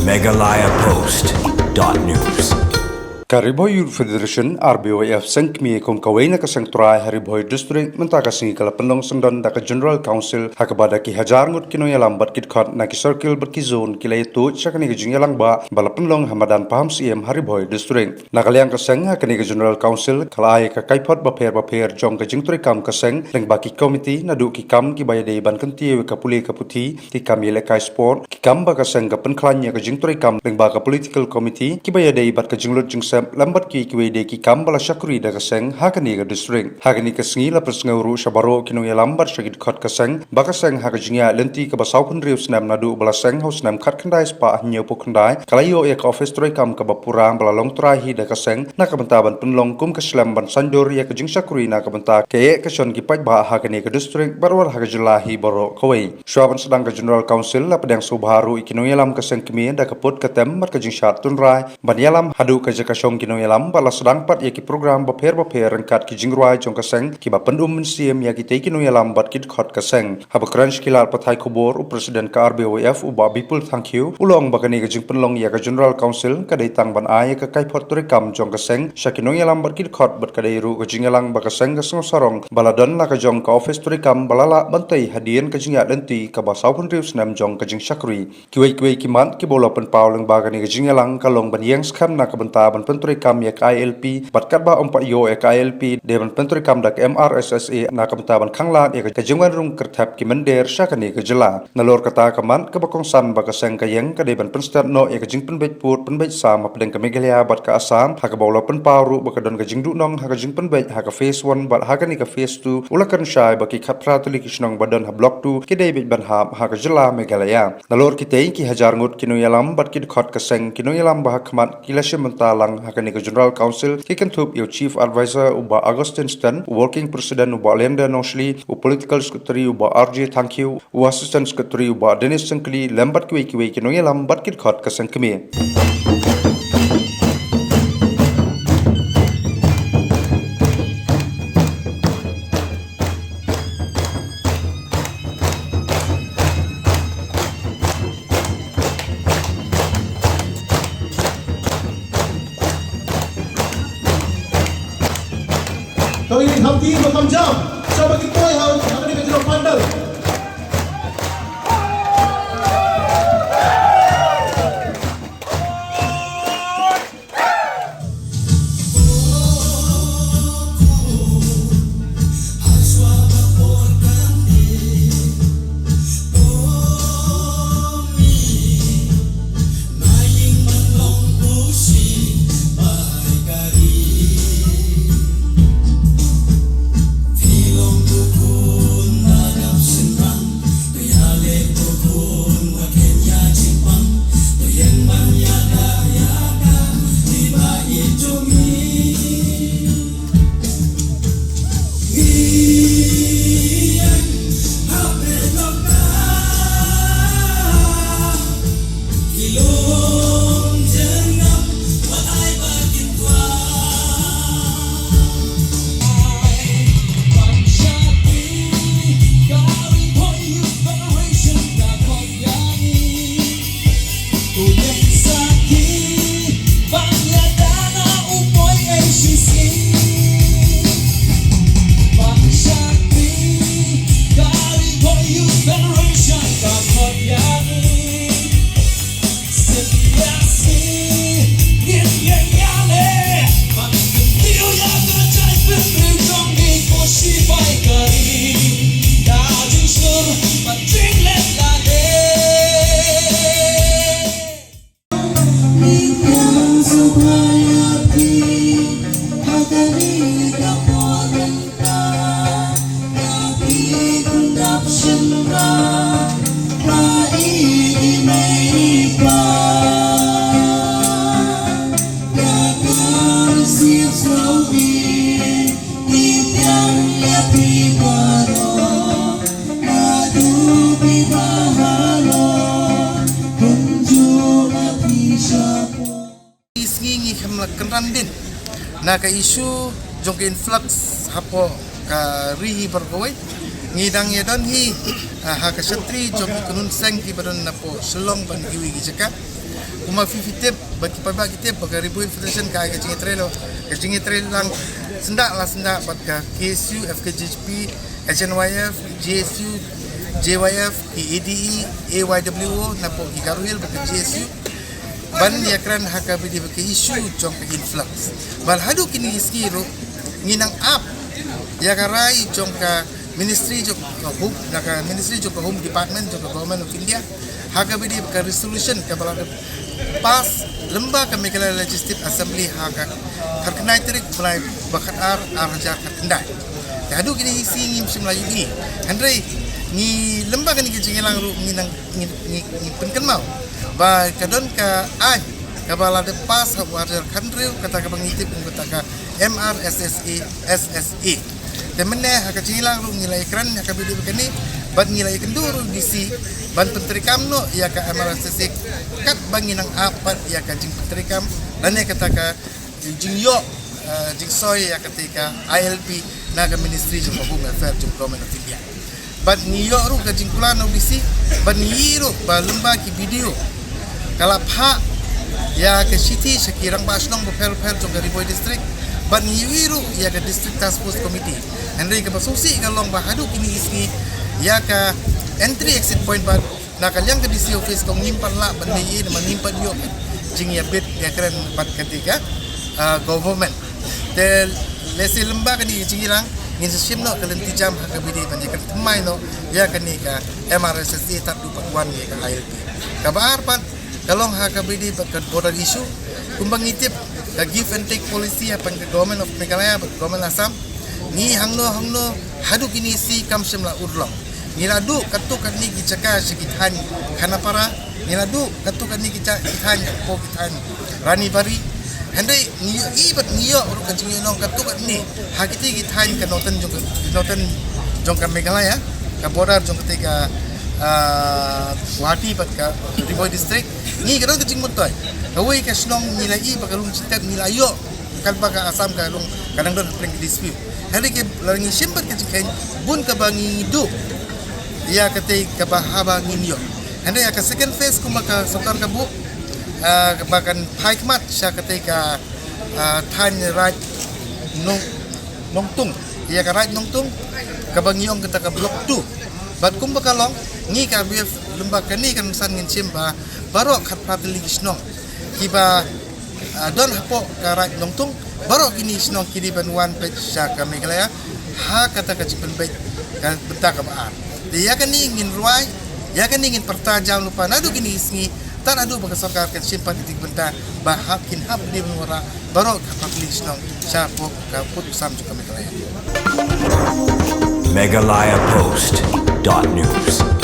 megalayapost.news. Kariboy Youth Federation RBOF sengkmi kom kawena ka sengturai Hariboy District mentaka singi kala penlong sengdon da ka General Council hakabada ki hajar ngut kino yalam bat kit khot na ki circle bat ki zone ki lay tu chakani ki jing yalang ba bala penlong hamadan paham CM Hariboy District nakaliang ka seng hakani ka General Council kala ay ka kaipot ba per jong ka jing turi kam ka seng leng ba ki committee na du ki kam ki bayade ban kanti ka puli ka puti ki kam yele ka sport ki kam ba ka seng ka penklanya ka jing turi kam leng ba ka political committee ki bayade bat ka jinglut jing lambat ki kiwede ki kambala syakuri da kaseng hakani ga district hakani ka sngi la persnguru shabaro kinu ya lambat syagid khot kaseng bakaseng hakajinga lenti ka basau kun riu snam nadu bala seng haus nam khat khandai spa nyo pu khandai kalayo ya ka office troy kam ka bapurang bala long trai hi da kaseng na ka banta ban penlong kum ka slam ban sanjor ya ka jing syakuri na ka banta ke ka shon ki pai ba hakani ka district barwar hakajulahi baro kawai swaban sedang ka general council la pedang subharu ikinu ya lam kaseng kemi da ka put ka tem mat ka jing syat tun rai ban yalam hadu ka jaka kino yalam bala sedang pat ya ki program baper rengkat ki jingruai jong kaseng ki ba pendum siem ya ki te kino yalam bat kit khot kaseng haba crunch kilar pathai khobor u president ka RBOF u ba people thank you ulong bakani ka jing penlong ya ka general council ka dei tang ban ai ka kai phot tore kam jong kaseng shakino yalam bat kit khot bat ka dei ru ka jing yalang ba kaseng ka song sarong bala don la ka jong ka office tore kam balala bantai hadien ka jing ya lenti ka ba sau pun riu snam jong ka jing shakri kiwei ki man ki bolo pen pauling ba ka ni ka jing yalang ka long ban yang skam na ka banta ban penturi kam ya ILP batkat ba ompa yo ya ILP deban penturi kam dak MRSSA na kam taban khangla ya ka jingwan rung kerthap ki mender syakani ka jela nalor kata kaman ka bakong san ba ka seng ka yang ka deban penstat no ya ka jing penbet put penbet sam apdeng ka Meghalaya bat ka Assam ha ka bawla pen paru ba ka don ka jing du nong ha ka jing penbet ha ka phase 1 bat ha ka ni ka phase 2 ulakan shai ba ki khatra tuli ki snong badon ha block 2 ki debit ban ha ka jela Meghalaya nalor ki te ki hajar ngut kinu yalam bat ki khot ka seng kinu yalam ba ha khamat ki lashe mentalang ha ka ni ka General Council kikan thup your Chief Advisor uba Augustine Stan, Working President uba Lenda Noshley, Political Secretary uba RJ Thank you, Assistant Secretary uba Dennis Sankli, lambat kiwi kinoy lambat kit khot ka sangkemi. Kau ingin hati makam jam. Coba kita yang akan dikejut pandang. Kenrandin na ka isu jong influx hapo ka rihi berkawai ngidang ya don hi ha ka satri jong kunun seng ki baron na po selong ban giwi gi jaka kuma fifitip bagi pabak kita bagi ribu federation kai ke jingi trail lang sendak bat ka KSU FKJP HNYF JSU JYF ADE AYWO napo ki Karuhil bagi JSU ban yakran hakabidi bagi isu jong ke influx bal hadu kini iskiro nginang up ya karai jong ka Ministry of Home, Ministry of Home Department of the Government of India, hakabidi ka resolution ka balada pas lemba ka Meghalaya Legislative Assembly haka karkenai terik mulai bakar arja karkendai. Kadu kini isi ngim Melayu ni. Andre ni lemba ka ni jingilang ru ngi penken mau. Ba kadon ka ai ka balada pas arja country kata ka bangitip kata ka MRSSA SSA. Temene haka cilang ru nilai kran haka bidi begini ban nilai kenduru disi ban penterikam no ya ka MRSSA kat banginang apat ya ka jing penterikam dan ya kataka jing yo jing soy ya ketika ILP naga Ministry of Home Affairs of Government of India ban niyo ru ka jing kulano disi ban niyo ba lemba ki video kalap ha ya ke city sekirang basnong bepel jong dari Boy District ban niyo ya ke District Task Force Committee Henry ke basusi kalong bahadu kini isni ya ka entry exit point ban nakalyang ke DC office kong nyimpan la bani na manimpan yo jing ya bit ya keren pat ketika government del lesi lemba kani jingilang ngin simno kalenti jam hakabidi ban ya temai no ya kani ka MRSSA tak dupat wan ya ka ILP kabar pat kalong hakabidi bakat border issue kumbang itip ka give and take policy apa ke government of Meghalaya government Assam ni hangno hadu kini si kamsem la urlong ni radu katu kan ni gicaka sikithan kana para ni radu katu kan ni kithan ko kithan rani bari hande ni ibat niyo ur kan jingi nong katu kan ni hakiti kithan kan noten jong ka Meghalaya ka border jong ketika Guwahati pat ka Riboy District ni kadang kecing mutoy away ka snong nilai bagalung sitat nilayo kalba ka Assam ka lung kadang don pring dispute hari ke langi simpat ke jikan bun ka bangi du ya kate ka bahaba nginyo ande ya ka second phase kuma ka sokar ka bu bakan paikmat sya kate ka than right nongtung ya ka right nongtung ka bangiong kita ka block 2 bat kum bakalong ngi ka bf lemba kani kan san ngin simba baro khat patli gisnong kiba don hapo ka right nongtung baru kini senong kini banuan pecah ke Meghalaya ha kata kacipan baik kan bentar ke baar dia kan ingin ruai ya kan ingin pertajam lupa nadu kini isngi tan adu bagi sarkar kan simpan titik bentar bahap kin hap di menwara baru kapatli senong siapa kaput sam juga Meghalaya MeghalayaPost.news